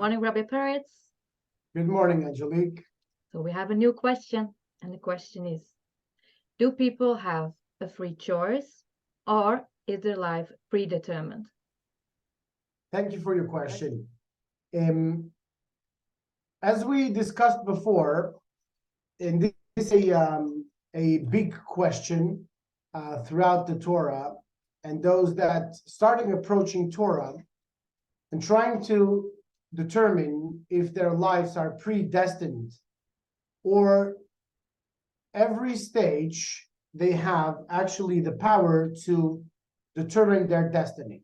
morning, Rabbi Perets. Good morning, Angelique. So we have a new question, and the question is, do people have a free choice, or is their life predetermined? Thank you for your question. As we discussed before, and this is a big question throughout the Torah, and those that starting approaching Torah and trying to determine if their lives are predestined, or every stage they have actually the power to determine their destiny.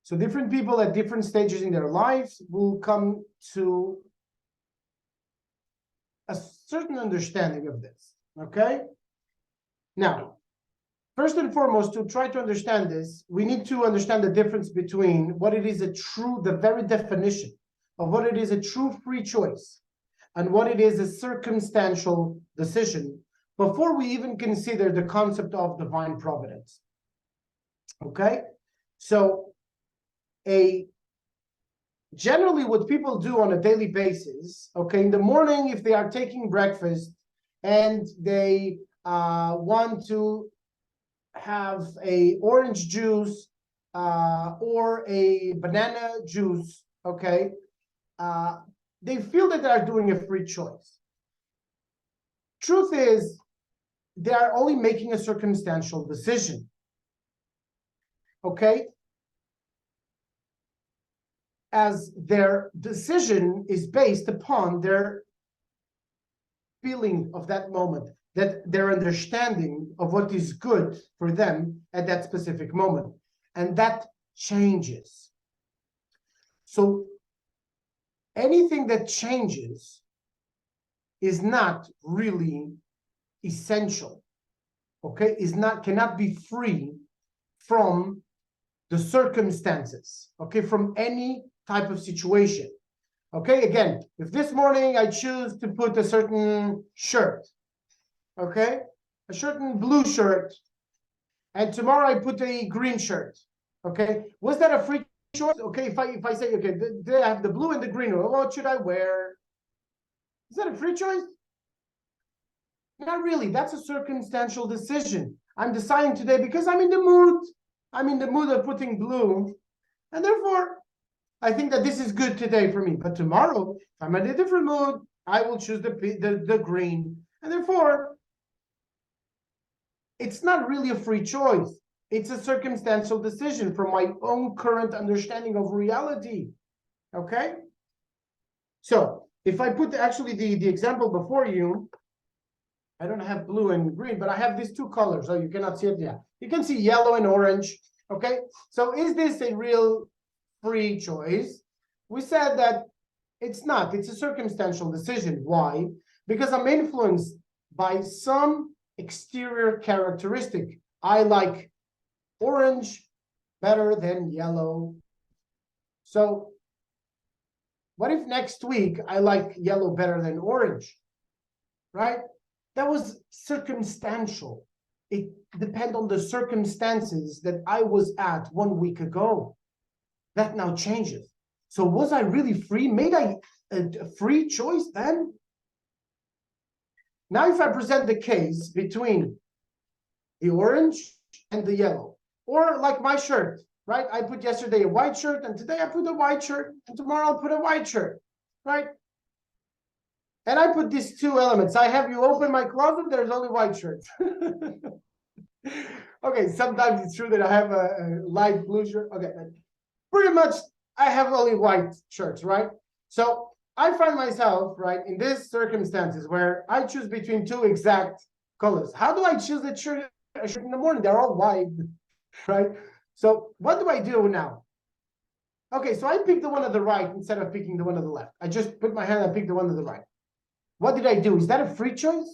So different people at different stages in their lives will come to a certain understanding of this, okay? Now, first and foremost, to try to understand this, we need to understand the difference between what it is the very definition of what it is a true free choice and what it is a circumstantial decision before we even consider the concept of divine providence, okay? So, generally what people do on a daily basis, okay, in the morning, if they are taking breakfast and they want to have a orange juice or a banana juice, okay, they feel that they are doing a free choice. Truth is, they are only making a circumstantial decision, okay? As their decision is based upon their feeling of that moment, that their understanding of what is good for them at that specific moment. And that changes. So anything that changes is not really essential, okay? Cannot be free from the circumstances, okay? From any type of situation. Okay, again, if this morning I choose to put a certain shirt, okay, a certain blue shirt, and tomorrow I put a green shirt, okay, was that a free choice? Okay, if I say, okay, I have the blue and the green, what should I wear? Is that a free choice? Not really. That's a circumstantial decision. I'm deciding today because I'm in the mood. I'm in the mood of putting blue, and therefore I think that this is good today for me. But tomorrow, if I'm in a different mood, I will choose the green. And therefore, it's not really a free choice. It's a circumstantial decision from my own current understanding of reality. Okay? So, if I put actually the example before you, I don't have blue and green, but I have these two colors. So you cannot see it. Yeah. You can see yellow and orange. Okay? So is this a real free choice? We said that it's not. It's a circumstantial decision. Why? Because I'm influenced by some exterior characteristic. I like orange better than yellow. So what if next week I like yellow better than orange? Right? That was circumstantial. It depends on the circumstances that I was at 1 week ago. That now changes. So was I really free? Made I a free choice then? Now if I present the case between the orange and the yellow, or like my shirt, right? I put yesterday a white shirt, and today I put a white shirt, and tomorrow I'll put a white shirt, right? And I put these two elements. I have you open my closet, there's only white shirts. Okay, sometimes it's true that I have a light blue shirt. Okay, pretty much I have only white shirts, right? So I find myself, right, in these circumstances where I choose between two exact colors. How do I choose a shirt in the morning? They're all white, right? So what do I do now? Okay, so I pick the one on the right instead of picking the one on the left. I just put my hand and pick the one on the right. What did I do? Is that a free choice?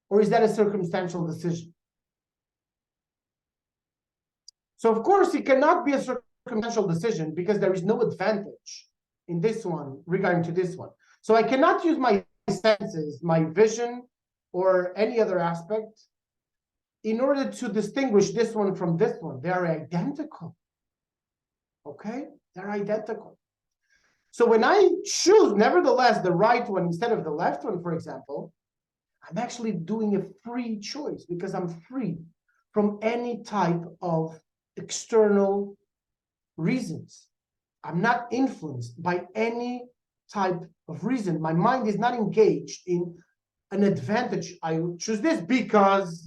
Or is that a circumstantial decision? So of course, it cannot be a circumstantial decision because there is no advantage in this one regarding to this one. So I cannot use my senses, my vision, or any other aspect in order to distinguish this one from this one. They are identical. Okay? They're identical. So when I choose, nevertheless, the right one instead of the left one, for example, I'm actually doing a free choice because I'm free from any type of external reasons. I'm not influenced by any type of reason. My mind is not engaged in an advantage. I choose this because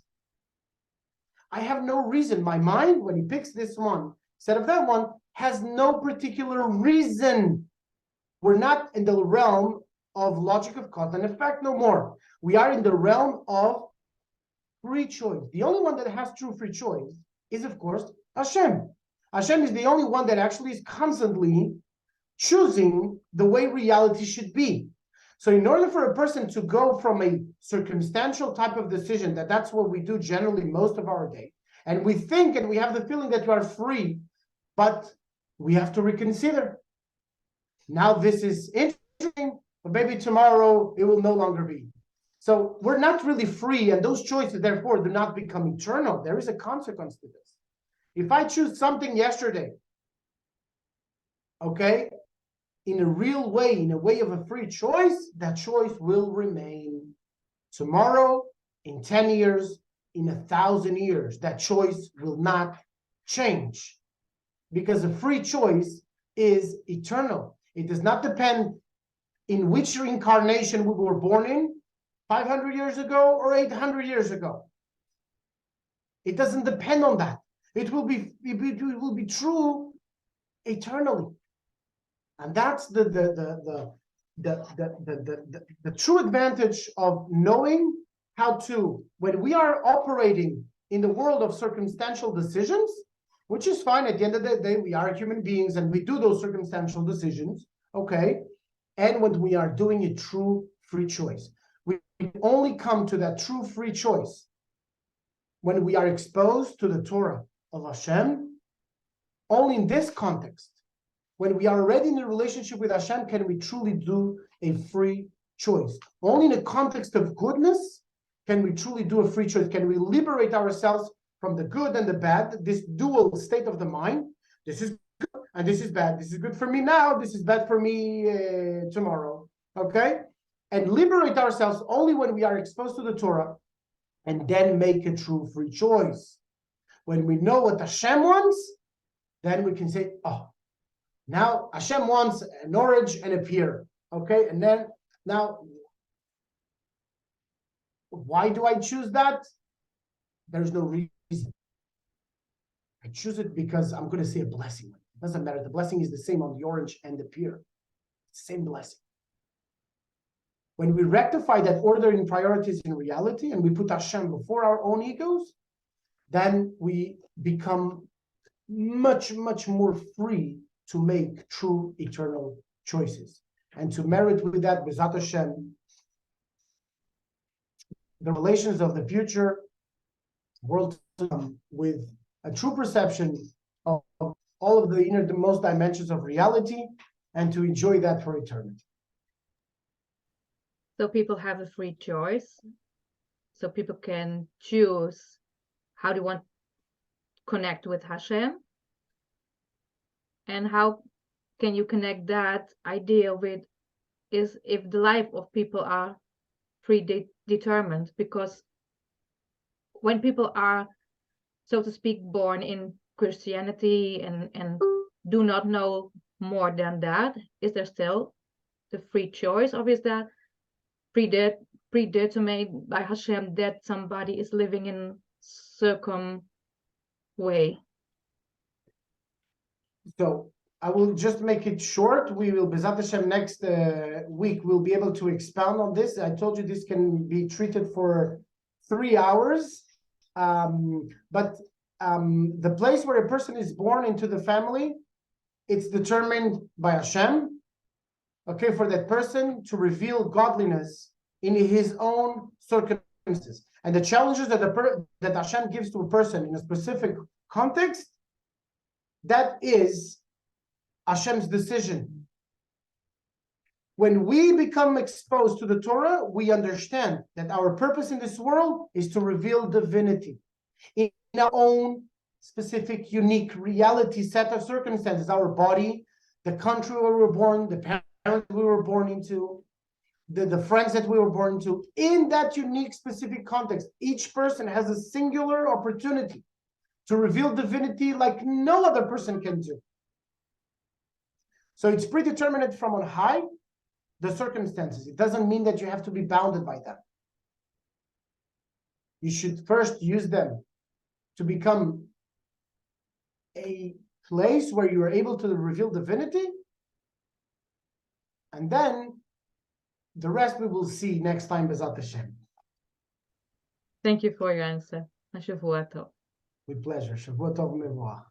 I have no reason. My mind, when he picks this one instead of that one, has no particular reason. We're not in the realm of logic of cause and effect no more. We are in the realm of free choice. The only one that has true free choice is, of course, Hashem. Hashem is the only one that actually is constantly choosing the way reality should be. So in order for a person to go from a circumstantial type of decision, that's what we do generally most of our day, and we think and we have the feeling that we are free, but we have to reconsider. Now this is interesting, but maybe tomorrow it will no longer be. So we're not really free, and those choices, therefore, do not become eternal. There is a consequence to this. If I choose something yesterday, okay, in a real way, in a way of a free choice, that choice will remain. Tomorrow, in 10 years, in 1,000 years, that choice will not change. Because a free choice is eternal. It does not depend in which reincarnation we were born in, 500 years ago or 800 years ago. It doesn't depend on that. It will be true eternally. And that's the true advantage of knowing how to, when we are operating in the world of circumstantial decisions, which is fine. At the end of the day, we are human beings and we do those circumstantial decisions, okay? And when we are doing a true free choice, we only come to that true free choice when we are exposed to the Torah of Hashem. Only in this context, when we are already in a relationship with Hashem, can we truly do a free choice. Only in the context of goodness can we truly do a free choice. Can we liberate ourselves from the good and the bad, this dual state of the mind? This is good and this is bad. This is good for me now. This is bad for me tomorrow. Okay? And liberate ourselves only when we are exposed to the Torah, and then make a true free choice. When we know what Hashem wants, then we can say, oh, now Hashem wants an orange and a pear. Okay? And then, now, why do I choose that? There's no reason. I choose it because I'm going to see a blessing. It doesn't matter. The blessing is the same on the orange and the pear. Same blessing. When we rectify that order in priorities in reality and we put Hashem before our own egos, then we become much, much more free to make true eternal choices. And to merit with that, B'ezrat Hashem, the relations of the future world with a true perception of all of the innermost dimensions of reality, and to enjoy that for eternity. So people have a free choice. So people can choose how they want to connect with Hashem. And how can you connect that idea with is if the life of people are predetermined? Because when people are, so to speak, born in Christianity and do not know more than that, is there still the free choice, or is that predetermined by Hashem that somebody is living in circum way? So I will just make it short. We will, B'ezrat Hashem, next week, we'll be able to expound on this. I told you this can be treated for 3 hours. But the place where a person is born into the family, it's determined by Hashem, okay, for that person to reveal godliness in his own circumstances. And the challenges that that Hashem gives to a person in a specific context, that is Hashem's decision. When we become exposed to the Torah, we understand that our purpose in this world is to reveal divinity in our own specific, unique reality set of circumstances. Our body, the country where we were born, the parents we were born into, the friends that we were born into. In that unique, specific context, each person has a singular opportunity to reveal divinity like no other person can do. So it's predetermined from on high, the circumstances. It doesn't mean that you have to be bounded by them. You should first use them to become a place where you are able to reveal divinity, and then the rest we will see next time, Bezat Hashem. Thank you for your answer. Shavua tov. With pleasure. Shavua tov mevorach.